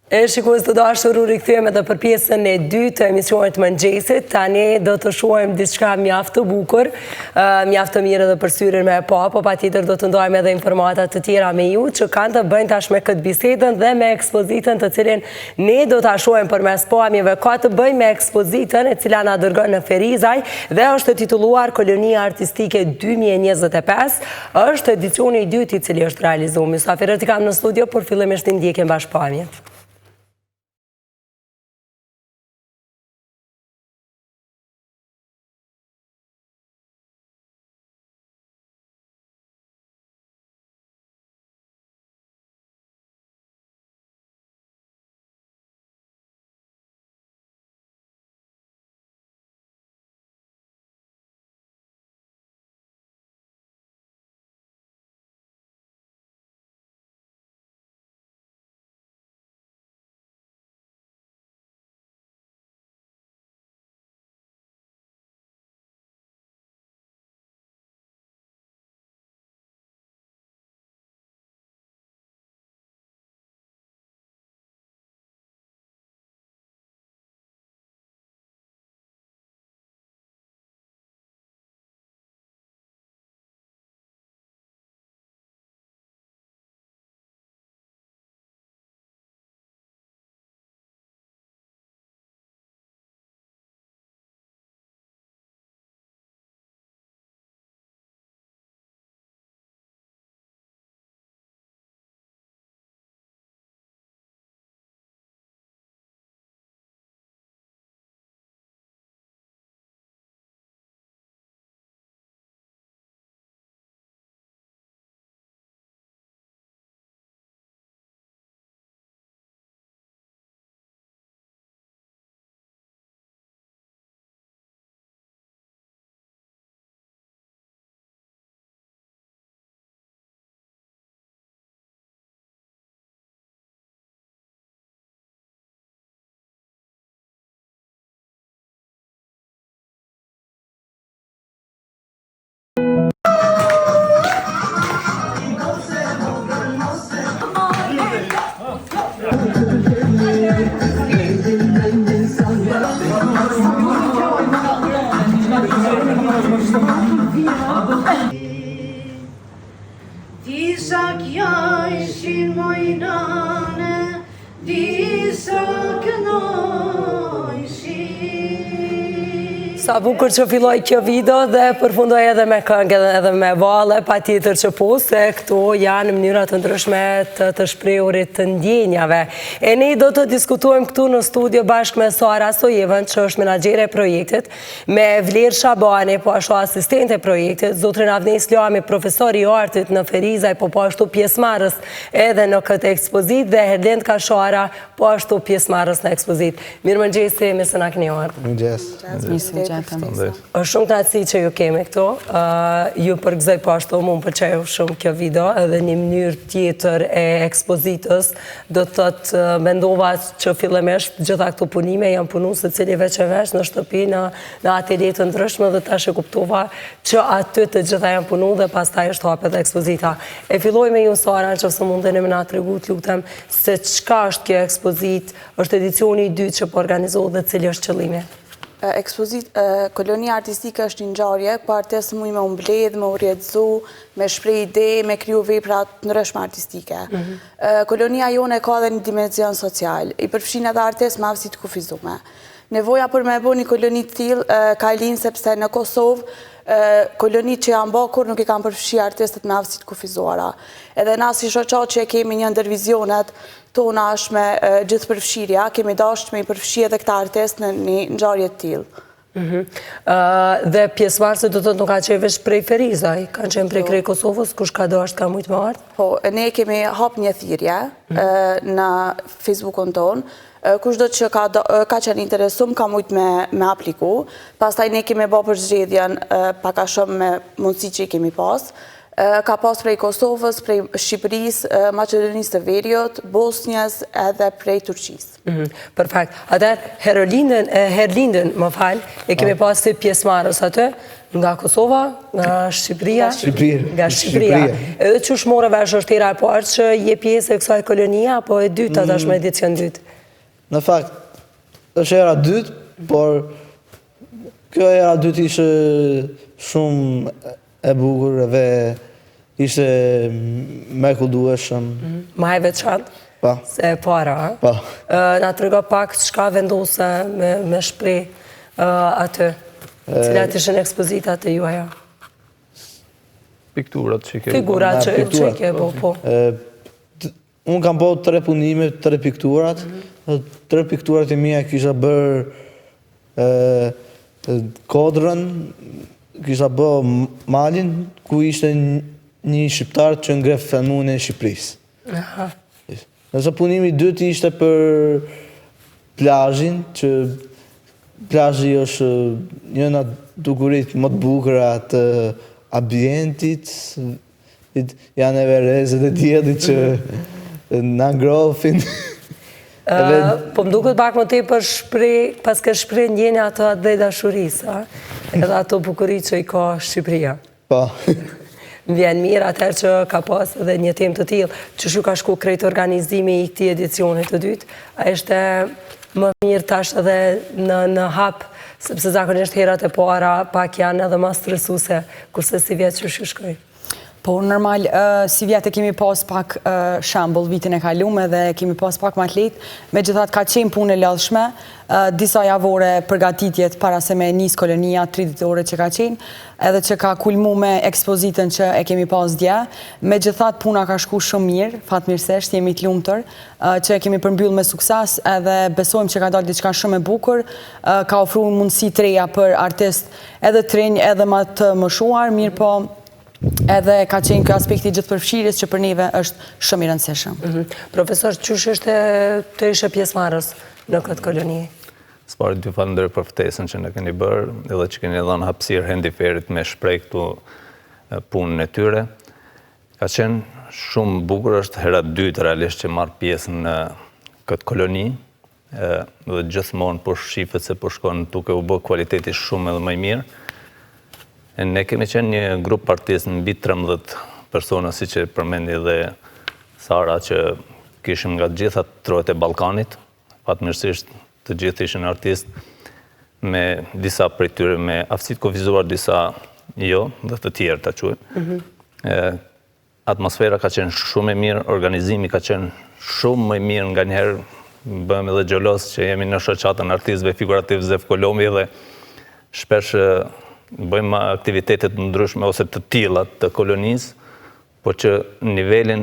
E shikues të dashur, u rikthyem edhe për pjesën e dytë të emisionit mëngjesit. Tani do të shohim diçka mjaft të bukur, mjaft të mirë edhe për syrin me pa, po patjetër do të ndajmë edhe informata të tjera me ju që kanë të bëjnë tash me këtë bisedën dhe me ekspozitën të cilin ne do ta shohim përmes pamjeve. Ka të bëjë me ekspozitën e cila na dërgon në Ferizaj dhe është titulluar Kolonia Artistike 2025. Është edicioni i dytë i cili është realizuar. Mysafirët i kam në studio, por fillimisht i ndjekim bashkëpamjet. Sa bukur që filloj kjo video dhe përfundoj edhe me këngë edhe me valle, pa tjetër që po, se këto janë mënyrat të ndryshme të shprehurit të ndjenjave. E ne do të diskutojmë këtu në studio bashkë me Sara Sojevën, që është menaxhere e projektit, me Vlerë Shabani, po ashtu asistente e projektit, zotrin Avnes Lami, profesor i artit në Ferizaj, po ashtu pjesëmarrës edhe në këtë ekspozit, dhe Hedlend Kashara, po ashtu pjesëmarrës në ekspozit. Mirëmëngjesi, me se na keni ardhur. Mirëmëngjes. është shumë kënaqësi që ju kemi këtu. Ju përgëzoj po ashtu, më pëlqeu shumë kjo video, edhe një mënyrë tjetër e ekspozitës. Do të thotë mendova që fillimisht gjitha këto punime janë punu se cili veç e veç në shtëpi, në atelje të ndryshme, dhe tash e kuptova që aty të gjitha janë punu dhe pastaj është hapet ekspozita. E filloj me ju, Sara, nëse mundeni më na tregu, lutem, se çka është kjo ekspozit, është edicioni i dytë që po organizohet dhe cili është qëllimi? Kolonia Artistike është një ngjarje ku artist mund me u mbledh, me u rrjedzu, me shpreh ide, me kriju vepra të ndryshme artistike. Kolonia jone ka edhe një dimension social, i përfshin edhe artist me aftësi të kufizuar. Nevoja për me bëu një koloni të tillë ka lind sepse në Kosovë koloni që janë bakur nuk i kanë përfshi artistët me aftësi të kufizuara. Edhe na si shoqat që kemi një ndër vizionet tona është me gjithë përfshirja, kemi dashur me i përfshi edhe këta artist në një ngjarje të tillë. Dhe pjesëmarrësit do të thotë nuk ka qenë veç prej Ferizaj, kanë qenë prej krejt Kosovës, kush ka dashur ka mujt me ardh? Po, ne kemi hap një thirrje në Facebookun tonë. Kushdo që ka qenë interesum ka mujt me apliku. Pastaj ne kemi bërë për zgjedhjen pak a shumë me mundësi që i kemi pas. Ka pas prej Kosovës, prej Shqipërisë, Maqedonisë të Veriut, Bosnjës edhe prej Turqisë. Perfekt. Atër, Herlindën, më falë, e kemi pas të pjesëmarrës atë, nga Kosova, nga Shqipëria. Nga Shqipëria. Edhe që shmore vesh është tira e parë që je pjesë e kësaj kolonia, apo e dytë atë është me edicion dytë? Në fakt, është era dytë, por kjo era dytë ishte shumë e bukur dhe ishte me kuldueshëm. Ma e veçantë? Pa. Se para, a? Pa. Na të rega pak çka vendose me shprej atë? Cilat ishin ekspozitat e juaja? Pikturat që ke... Figurat që ke po. Unë kam po 3 punime, 3 pikturat. 3 pikturat e mija kisha bërë kodrën, kisha bërë malin, ku ishte një shqiptar që ngref filmun e Shqipërisë. Nëse punimi i dytë ishte për plazhin, që plazhi është njëna dukurit më të bukura të ambientit, janë e verezet e diellit që na ngrohin. Po më duket pak më tej për shpreh, pas ke shpreh ndjenja ato dhe dashurisë, edhe ato bukurit që i ka Shqipëria. Po. Më vjen mirë atëherë që ka pas edhe një temë të tillë, që shu ka shku krejt organizimi i këtij edicionit të dytë, a ishte më mirë tash edhe në hap, sepse zakonisht herat e para pak janë edhe më stresuese, kurse si vjet që shkoj. Po, normal, si vjetë kemi pas pak shambull vitin e kalume dhe kemi pas pak më atlet, me gjithat ka qenë punë e lodhshme, disa javore përgatitjet para se me njës kolonia 30 ore që ka qenë, edhe që ka kulmu me ekspozitën që e kemi pas dje, me gjithat puna ka shku shumë mirë, fatmirësisht, jemi të lumëtër, që e kemi përmbyll me sukses, edhe besojmë që ka dalë diçka shumë e bukur, ka ofru mundësi të reja për artist edhe të rinj, edhe ma të mëshuar, mirë po, edhe ka qenë kjo aspekti gjithë përfshirjes që për neve është shumë i rëndësishëm. Profesor, qësh është të ishe pjesëmarrës në këtë koloni? S'pari t'ju falenderoj për ftesën që ne keni bërë, edhe që keni dhënë hapësirë Hendiferit me shpreh këtu punën e tyre. Ka qenë shumë bukur, është hera dytë realisht që marr pjesë në këtë koloni, dhe gjithmonë po shifet se po shkon duke u bë kualiteti shumë edhe më i mirë. Ne kemi qenë një grup artistë në mbi 13 persona, si që përmendi dhe Sara, që kishim nga gjitha trojet e Ballkanit. Fatmirësisht të gjithë ishin artistë, me disa prej tyre me aftësi të kufizuar, disa jo, dhe të tjerë ta quajmë. Atmosfera ka qenë shumë e mirë, organizimi ka qenë shumë më i mirë, nga njëherë bëhem edhe xhelos që jemi në shoqatën artistëve figurativ Zef Kolombi dhe shpesh bëjmë aktivitetet ndryshme ose të tilla të kolonisë, po që nivelin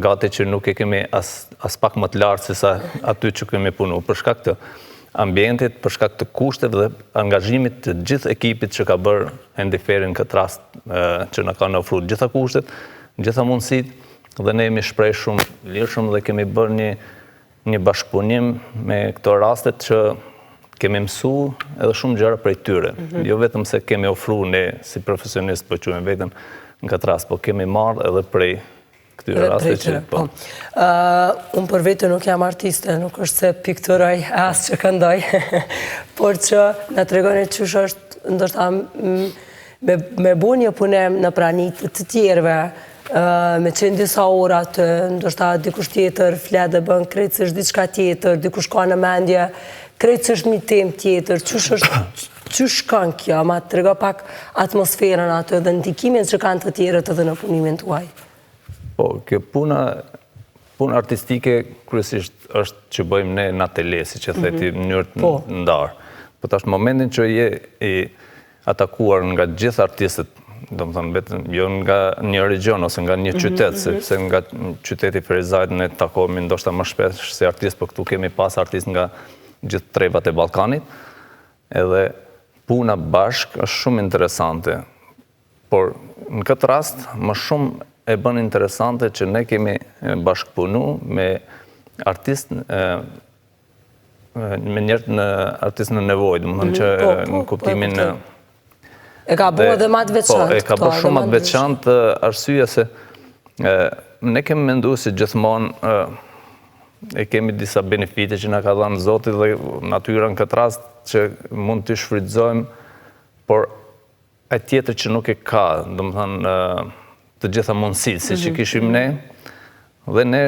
gati që nuk e kemi as pak më të lartë se sa aty që kemi punu, për shkak të ambientit, për shkak të kushteve dhe angazhimit të gjithë ekipit që ka bërë Hendiferin këtë rast që na kanë ofruar gjitha kushtet, gjitha mundësit, dhe ne jemi shpreh shumë lirshëm dhe kemi bërë një bashkëpunim me këto rastet që kemi mësu edhe shumë gjëra prej tyre. Jo vetëm se kemi ofru ne si profesionist, po quajmë vetëm në këtë rast, po kemi marrë edhe prej këtyre rastet që po. Unë për vetë nuk jam artiste, nuk është se pikturoj as që këndoj, por që na tregoni ç'është është, ndoshta me bu një punem në pranit të tjerëve, me qenë disa orat, ndoshta dikush tjetër flet dhe bën krejtësisht diçka tjetër, dikush ka në mendje krejtësisht një temë tjetër, qysh kanë kjo, ma të rega pak atmosferën atë dhe ndikimin që kanë të tjerët edhe në punimin tuaj? Po, kjo puna artistike kryesisht është që bëjmë ne në atelier, si që theti në mënyrë të ndarë. Po tash momentin që je i atakuar nga gjithë artistët, do më thënë vetëm jo nga një region ose nga një qytet, sepse nga qyteti Ferizajt ne takohemi ndoshta më shpesh si artist, por këtu kemi pas artist nga gjithë trevat e Ballkanit, edhe puna bashk është shumë interesante, por në këtë rast më shumë e bën interesante që ne kemi bashkëpunu me artist me njerëz në artist në nevojë, domethënë që në kuptimin E ka bo edhe ma të veçantë. Po, e ka bo shumë ma të veçantë, arsyeja se ne kemi mendu se gjithmonë e kemi disa benefite që na ka dhënë Zoti dhe natyra në këtë rast që mund të shfrytëzojmë, por ai tjetër që nuk e ka, domethënë të gjitha mundësitë si që kishim ne, dhe ne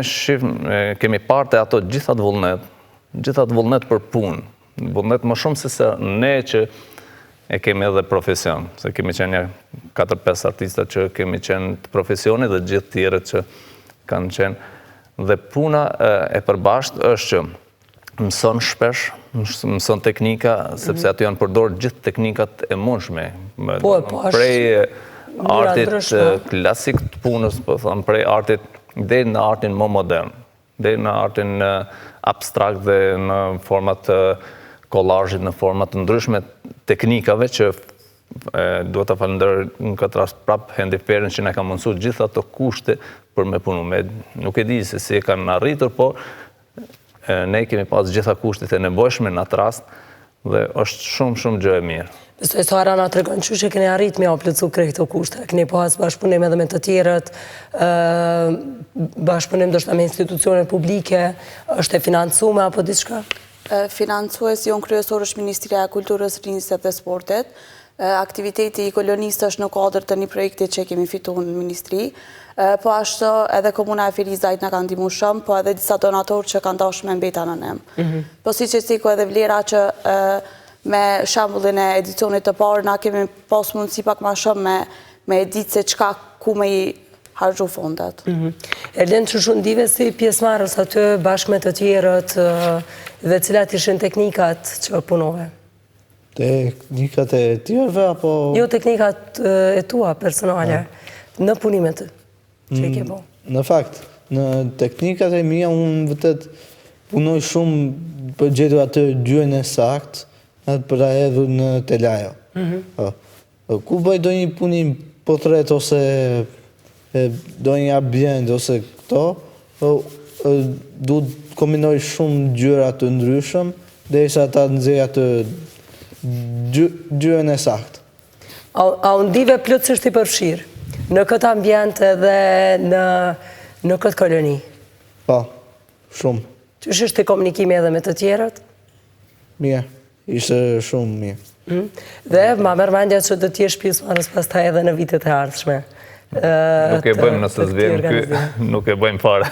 kemi parë ato gjithat vullnet për punë, vullnet më shumë se ne që e kemi edhe profesion, se kemi qenë një 4-5 artista që kemi qenë të profesioni dhe gjithë tjere që kanë qenë. Dhe puna e përbashkët është që mëson shpesh, mëson teknika, sepse aty janë përdorur gjithë teknikat e mundshme. Prej artit klasik të punës, po thonë, prej artit dhe në artin më modern, dhe në artin abstrakt dhe në format kollazhit, në format të ndryshme teknikave që duhet të falenderoj në këtë rast prap Hendi Ferin që na ka mundsuar gjithë ato kushte për me punu. Nuk e di se si e kanë arritur, por ne kemi pas gjitha kushtet e nevojshme në atë rast dhe është shumë gjë e mirë. Besoj Sara na tregon që keni arrit me plotësu krejt këto kushte. Keni pas bashkëpunim edhe me të tjerët, bashkëpunim ndoshta me institucione publike, është e financuar apo diçka? Financues jonë kryesor është Ministria e Kulturës, Rinjtësisë dhe Sportit. Aktiviteti i kolonisë është në kuadër të një projekti që kemi fituar në ministri, po ashtu edhe Komuna e Firizajt na kanë ndihmuar shumë, po edhe disa donatorë që kanë dashur me mbet anonim. Po siç e sikur edhe Vlera që me shembullin e edicionit të parë na kemi pas mundësi pak më shumë me ditë se çka ku me i harxhu fondet. Erlen që shumë ndive si pjesëmarrës aty bashkë me të tjerët dhe cilat ishin teknikat që punove? Teknikat e tjerëve apo... Jo, teknikat e tua personale, në punimet që i ke po. Në fakt, në teknikat e mia unë vërtet punoj shumë për gjetur atë gjuhën e saktë, për a hedhur në telajo. Ku bëj do një punim portret ose do një ambient ose këto, du të kombinoj shumë gjëra të ndryshëm, derisa ta nxjerr atë gjyrën e saktë. A undive plotësisht i përfshirë në këtë ambient edhe në këtë koloni? Po, shumë. Qysh është komunikimi edhe me të tjerët? Mirë, ishte shumë mirë. Dhe ma merr mendja që do t'jesh pjesëmarrës pastaj edhe në vitet e ardhshme. Nuk e bëjmë nëse s'vjen ky, nuk e bëjmë fare.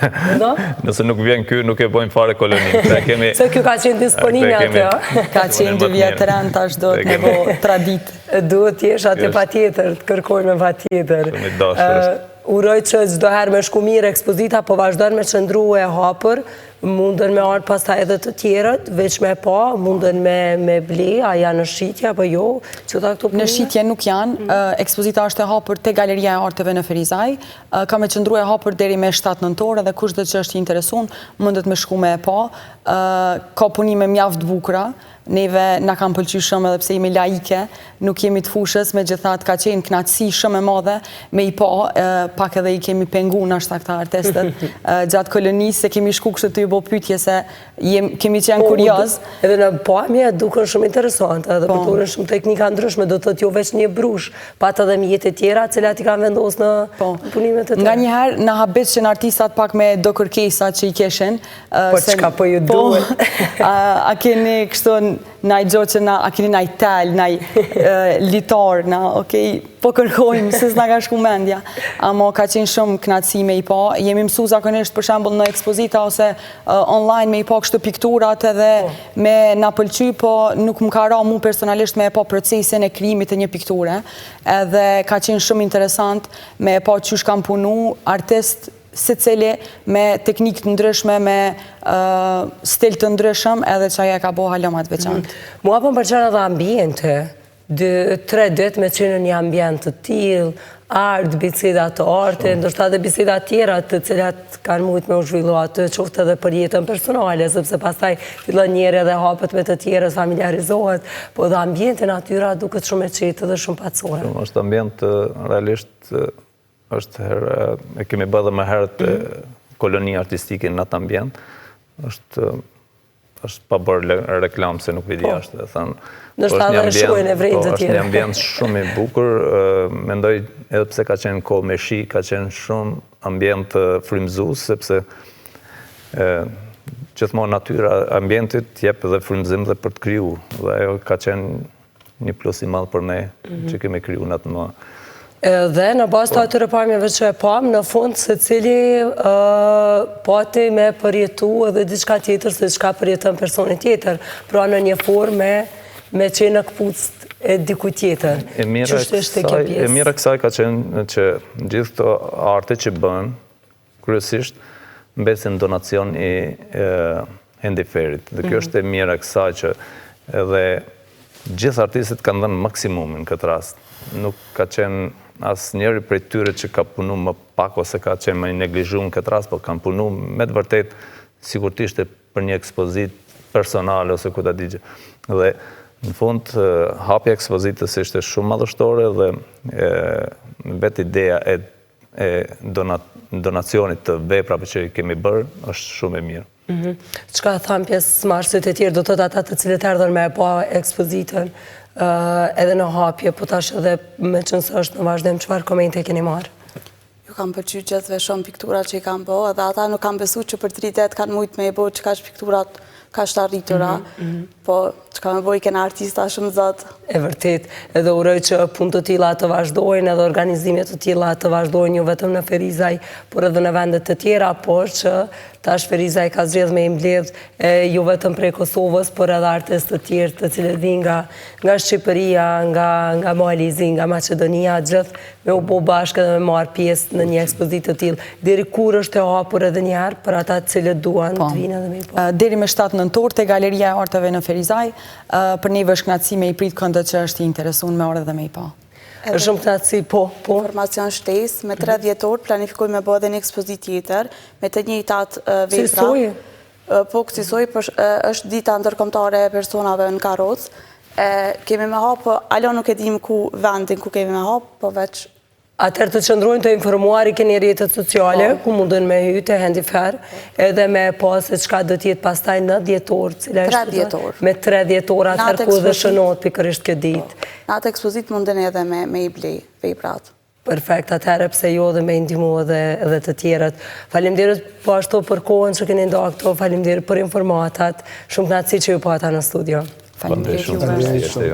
Nëse nuk vjen ky, nuk e bëjmë fare koloninë. Se kjo ka qenë disponimi atë, ka qenë 2 vjetëran, tash do të bo tradit. Duhet t'jesh atë patjetër, të kërkojme patjetër. Uroj që çdo herë me shku mirë ekspozita, po vazhdojnë me qëndru e hapër, mundën me ardhë pastaj edhe të tjerët, veç me pa, mundën me ble, a janë në shqitja, apo jo? Në shqitje nuk janë, ekspozita është e hapër te Galeria e Arteve në Ferizaj, ka me qëndru e hapër deri me 7 nëntor, dhe kush dhe që është interesun, mundet me shku me e pa, ka punime mjaft bukura, neve na kam pëlqy shumë edhe pse jemi laike, nuk jemi të fushës, me gjithat ka qenë knatësi shumë e madhe, me i pa, pak edhe i kemi pengu në ashta këta artistët, gjatë kolonisë, se kemi shku kështë të ju bo pytje se kemi qenë kurioz. Edhe në pamje dukën shumë interesant, edhe përdorën shumë teknika ndryshme, do të të jo veç një brush, pat edhe mjetë e tjera, cilat i kanë vendos në punimet e të. Nga njëherë, në habet që në artistat pak me do kërkesat që i keshen. Po qka po ju duhet? A keni kështu na i gjohë që a keni na i tel, na i litar, po kërkojmë, se s'na ka shku mendja. Amo ka qenë shumë knatësi me i pa. Jemi mësu zakonisht për shembull në ekspozita ose online me i pa kështë pikturat edhe me na pëlqy, po nuk më ka ra mu personalisht me e pa procesin e krijimit të një pikture. Edhe ka qenë shumë interesant me e pa qysh kam punu artist se cili me teknikë të ndryshme, me stil të ndryshëm, edhe që aja ka bo halomat veçantë. Mua po më përqenë edhe ambiente, 3 dit me qenë një ambient të tillë, art, biseda të arte, ndoshta edhe biseda tjera të cilat kanë mujt me u zhvillu atë, qoftë edhe për jetën personale, sepse pastaj fillon njëri edhe hapet me të tjerës, familiarizohet, po edhe ambiente natyra duket shumë e qetë dhe shumë patësore. Është ambient realisht është herë, e kemi bërë dhe më herët koloni artistike në atë ambient, është është pa bërë reklam se nuk vidi jashtë, dhe thënë. Nështë edhe shuajnë e vrejnë të është tjere. një ambient shumë i bukur, mendoj edhe pse ka qenë kohë me shi, ka qenë shumë ambient frymëzues, sepse gjithmonë natyra ambientit jep edhe frymëzim dhe për të kriju, dhe ajo ka qenë një plus i madh për ne që kemi kriju në atë më. Dhe në bazë të atyre pamjeve që e pam, në fund se cili pati me përjetu edhe diçka tjetër se diçka përjetën personi tjetër, pra në një formë me qenë në këpucët e diku tjetër. E mira kësaj ka qenë që gjithë të arte që bënë, kryesisht, mbesin donacion i Hendiferit. Dhe kjo është e mira kësaj që edhe gjithë artistët kanë dhënë maksimumin këtë rast. Nuk ka qenë asë njëri prej tyre që ka punu më pak ose ka qenë më neglizhuar këtë rast, po kanë punu me të vërtet sikur të ishte për një ekspozit personale ose ku ta digje. Dhe në fund, hapja ekspozitës ishte shumë madhështore dhe vetë ideja e donacionit të veprave që kemi bërë është shumë e mirë. Çka thamë pjesë marrësit e tjerë, do të ata të cilët erdhën me pa ekspozitën edhe në hapje, po tash edhe me qënësë është në vazhdim, çfarë komente keni marrë? Ju kam përqy gjithve shumë piktura që i kam bo, edhe ata nuk kam besu që për 30 kanë mujtë me i bo që ka që pikturat ka shtë arritura, po që ka me boj kena artista shumë zotë. E vërtet, edhe uroj që punë të tilla të vazhdojnë, edhe organizimet të tilla të vazhdojnë, jo vetëm në Ferizaj, por edhe në vendet të tjera, por që tash Ferizaj ka zgjedhur me i mbledh jo vetëm prej Kosovës, por edhe artistë të tjerë të cilët vinë nga Shqipëria, nga Malizi, nga Maqedonia, gjithë me u bo bashkë dhe me marrë pjesë në një ekspozitë të tillë. Deri kur është e hapur edhe një herë për ata të cilët duan të vinë edhe me i pa. Deri me 7 nëntor te Galeria e Arteve në Ferizaj, për neve është kënaqësi me i prit këndët që është i interesuar me orë dhe me i pa. Është shumë kënaqësi, po. Informacion shtesë, me 3 dhjetor planifikoj me bë edhe një ekspozit tjetër, me të njëjtat vepra. Cilësoj? Po, kësisoj, është dita ndërkombëtare e personave në karrocë. Kemi me hapë, alo nuk e dim ku vendin ku kemi me hapë, po veç. Atëherë të qëndrojnë të informuar i keni rjetët sociale, ku mundën me hy të Hendifer, edhe me pas se qka do tjetë pastaj në djetor, 3 djetor. Me 3 djetor, atëherë ku dhe shënot pikërisht këtë ditë. Në atë ekspozit mundën edhe me i blej veprat. Perfekt, atëherë pse jo dhe me indimu edhe të tjerët. Faleminderit po ashtu për kohën që keni nda këto, faleminderit për informatat, shumë kënaqësi që ju pata në studio. Faleminderit juve.